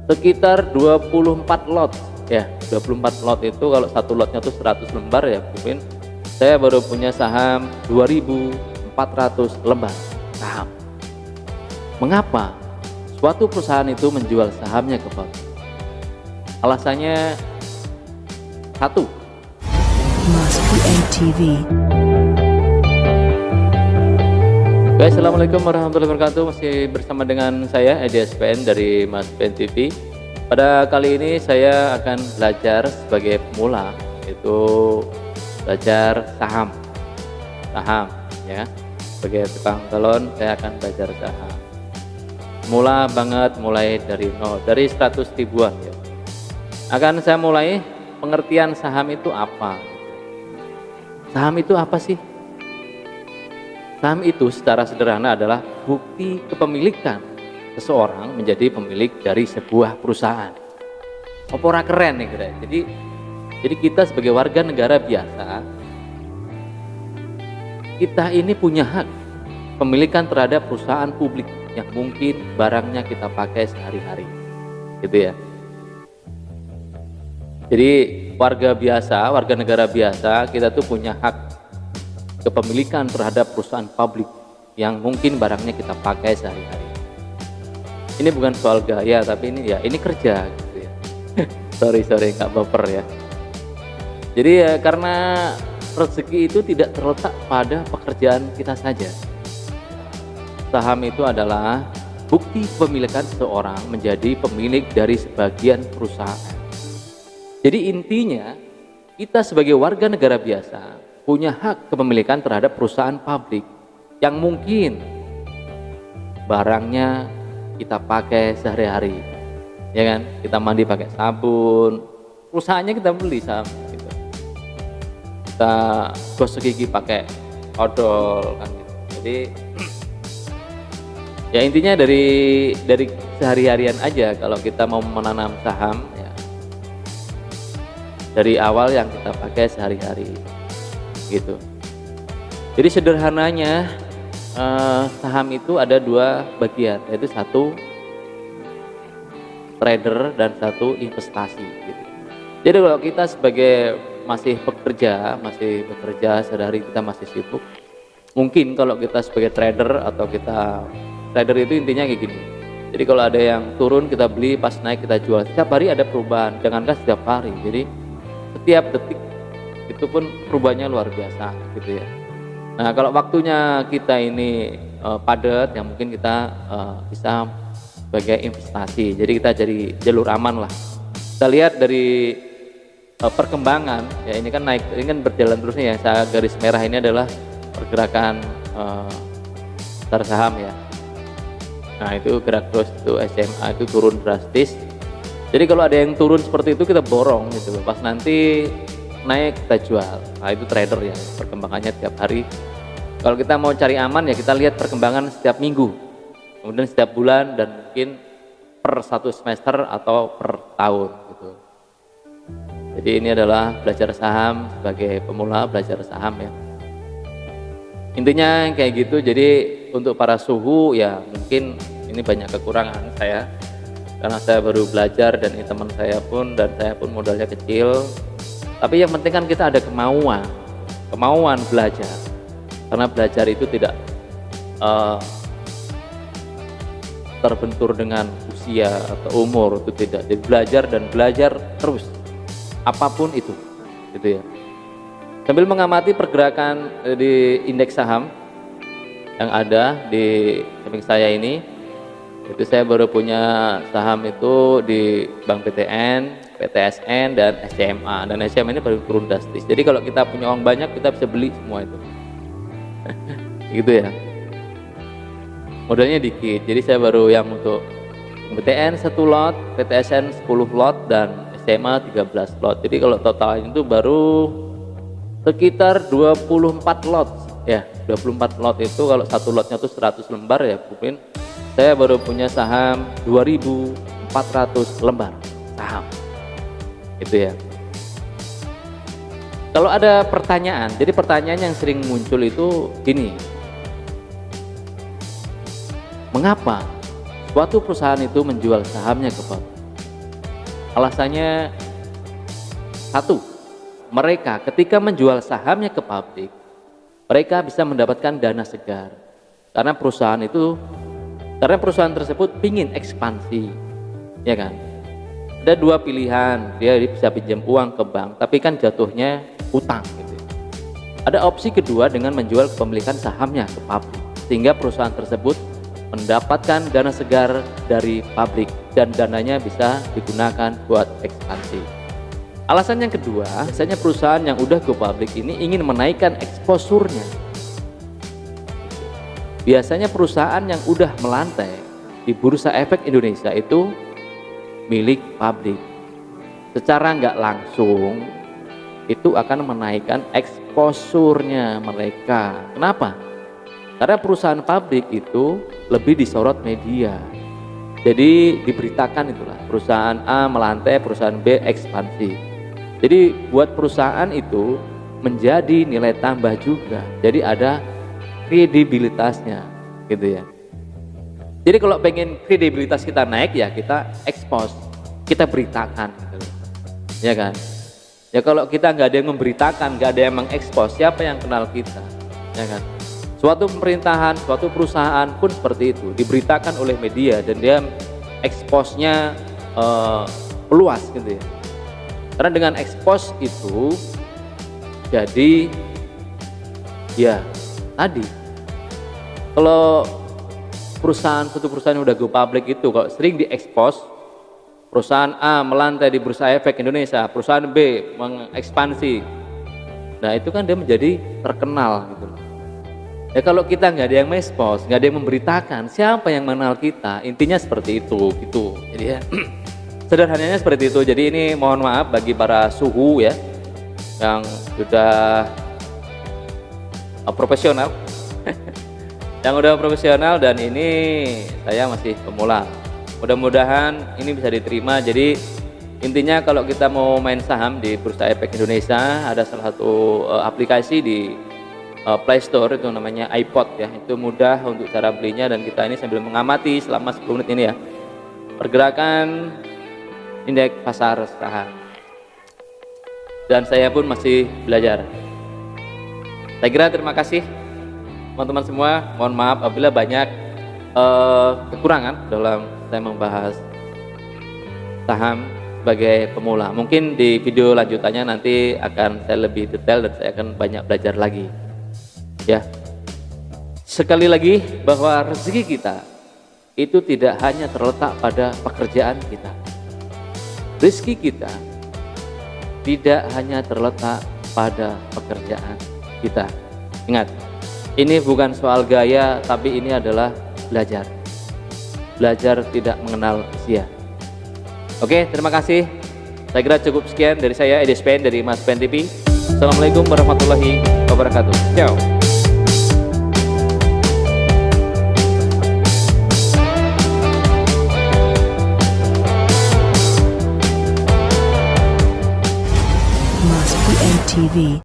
sekitar 24 lot ya. 24 lot itu kalau satu lotnya tuh 100 lembar ya, mungkin saya baru punya saham 2.400 lembar saham. Mengapa suatu perusahaan itu menjual sahamnya ke publik? Alasannya satu, Mas PN TV. Oke, assalamualaikum warahmatullahi wabarakatuh. Masih bersama dengan saya Edi SPN dari Mas PN TV. Pada kali ini saya akan belajar sebagai pemula, yaitu belajar saham ya. Sebagai tukang galon saya akan belajar saham. Mula banget, mulai dari nol, dari 100 ribuan ya. Akan saya mulai pengertian saham itu apa. Saham itu apa sih? Saham itu secara sederhana adalah bukti kepemilikan seseorang menjadi pemilik dari sebuah perusahaan. Opora keren nih kira. Jadi kita sebagai warga negara biasa, kita ini punya hak pemilikan terhadap perusahaan publik yang mungkin barangnya kita pakai sehari-hari, gitu ya. Jadi warga biasa, warga negara biasa, kita tuh punya hak kepemilikan terhadap perusahaan publik yang mungkin barangnya kita pakai sehari-hari. Ini bukan soal gaya, tapi ini kerja gitu ya. sorry nggak baper ya. Jadi ya karena rezeki itu tidak terletak pada pekerjaan kita saja. Saham itu adalah bukti kepemilikan seseorang menjadi pemilik dari sebagian perusahaan. Jadi intinya kita sebagai warga negara biasa punya hak kepemilikan terhadap perusahaan publik yang mungkin barangnya kita pakai sehari-hari, ya kan? Kita mandi pakai sabun, perusahaannya kita beli saham, gitu. Kita gosok gigi pakai odol, kan? Gitu. Jadi ya intinya dari sehari-harian aja kalau kita mau menanam saham, ya dari awal yang kita pakai sehari-hari, gitu. Jadi sederhananya saham itu ada dua bagian, yaitu satu trader dan satu investasi, gitu. Jadi kalau kita sebagai masih bekerja sehari-hari kita masih sibuk, mungkin kalau kita sebagai trader atau trader itu intinya kayak gini. Jadi kalau ada yang turun kita beli, pas naik kita jual. Setiap hari ada perubahan, jangankan setiap hari. Jadi setiap detik itu pun perubahannya luar biasa, gitu ya. Nah kalau waktunya kita ini padat, ya mungkin kita bisa sebagai investasi. Jadi kita jadi jalur aman lah. Kita lihat dari perkembangan, ya ini kan naik, ini kan berjalan terusnya ya. Saya garis merah ini adalah pergerakan pasar saham ya. Nah itu gerak terus, itu SMA itu turun drastis. Jadi kalau ada yang turun seperti itu kita borong gitu. Pas nanti naik kita jual. Nah itu trader ya, perkembangannya tiap hari. Kalau kita mau cari aman ya kita lihat perkembangan setiap minggu, kemudian setiap bulan, dan mungkin per satu semester atau per tahun gitu. Jadi ini adalah belajar saham sebagai pemula, belajar saham ya. Intinya kayak gitu. Jadi untuk para suhu ya mungkin ini banyak kekurangan saya, karena saya baru belajar dan ini teman saya pun, dan saya pun modalnya kecil. Tapi yang penting kan kita ada kemauan belajar, karena belajar itu tidak terbentur dengan usia atau umur, itu tidak. Jadi belajar terus apapun itu, gitu ya. Sambil mengamati pergerakan di indeks saham yang ada di samping saya ini, itu saya baru punya saham itu di Bank BTN, PTSN, dan SCMA. Dan SCMA ini baru turun drastis. Jadi kalau kita punya uang banyak kita bisa beli semua itu. Gitu ya. Modalnya dikit. Jadi saya baru yang untuk BTN 1 lot, PTSN 10 lot, dan SCMA 13 lot. Jadi kalau total itu baru sekitar 24 lot ya. 24 lot itu kalau satu lotnya tuh 100 lembar ya, mungkin saya baru punya saham 2.400 lembar saham, itu ya. Kalau ada pertanyaan, jadi pertanyaan yang sering muncul itu gini, mengapa suatu perusahaan itu menjual sahamnya ke publik? Alasannya satu, mereka ketika menjual sahamnya ke publik, mereka bisa mendapatkan dana segar. Karena perusahaan tersebut ingin ekspansi, ya kan? Ada dua pilihan, dia bisa pinjam uang ke bank, tapi kan jatuhnya utang gitu. Ada opsi kedua dengan menjual kepemilikan sahamnya ke publik, sehingga perusahaan tersebut mendapatkan dana segar dari publik dan dananya bisa digunakan buat ekspansi. Alasan yang kedua, biasanya perusahaan yang udah go public ini ingin menaikkan exposure-nya. Biasanya perusahaan yang udah melantai di Bursa Efek Indonesia itu milik publik. Secara nggak langsung itu akan menaikkan exposure-nya mereka. Kenapa? Karena perusahaan publik itu lebih disorot media. Jadi diberitakan itulah, perusahaan A melantai, perusahaan B ekspansi. Jadi buat perusahaan itu menjadi nilai tambah juga. Jadi ada kredibilitasnya gitu ya. Jadi kalau pengen kredibilitas kita naik ya kita expose, kita beritakan gitu. Ya kan? Ya kalau kita nggak ada yang memberitakan, nggak ada yang mengekspos, siapa yang kenal kita? Ya kan? Suatu pemerintahan, suatu perusahaan pun seperti itu, diberitakan oleh media dan dia eksposnya luas gitu ya. Karena dengan ekspos itu jadi ya tadi kalau suatu perusahaan yang udah go public itu kalau sering diekspos, perusahaan A melantai di Bursa Efek Indonesia, perusahaan B mengekspansi, nah itu kan dia menjadi terkenal gitu. Ya kalau kita nggak ada yang mengekspos, nggak ada yang memberitakan, siapa yang mengenal kita? Intinya seperti itu gitu. Jadi ya sederhananya seperti itu. Jadi ini mohon maaf bagi para suhu ya yang sudah profesional yang udah profesional dan ini saya masih pemula. Mudah-mudahan ini bisa diterima. Jadi intinya kalau kita mau main saham di Bursa Efek Indonesia ada salah satu aplikasi di Play Store itu namanya iPod ya. Itu mudah untuk cara belinya dan kita ini sambil mengamati selama 10 menit ini ya pergerakan indeks pasar saham. Dan saya pun masih belajar. Saya kira terima kasih teman-teman semua. Mohon maaf apabila banyak kekurangan dalam saya membahas saham sebagai pemula. Mungkin di video lanjutannya nanti akan saya lebih detail dan saya akan banyak belajar lagi. Ya. Sekali lagi bahwa rezeki kita itu tidak hanya terletak pada pekerjaan kita. Rezeki kita tidak hanya terletak pada pekerjaan kita. Ingat, ini bukan soal gaya, tapi ini adalah belajar. Belajar tidak mengenal usia. Oke, terima kasih. Saya kira cukup sekian dari saya, Edi Spen dari Mas Pen TV. Assalamualaikum warahmatullahi wabarakatuh. Ciao. Mas PN TV.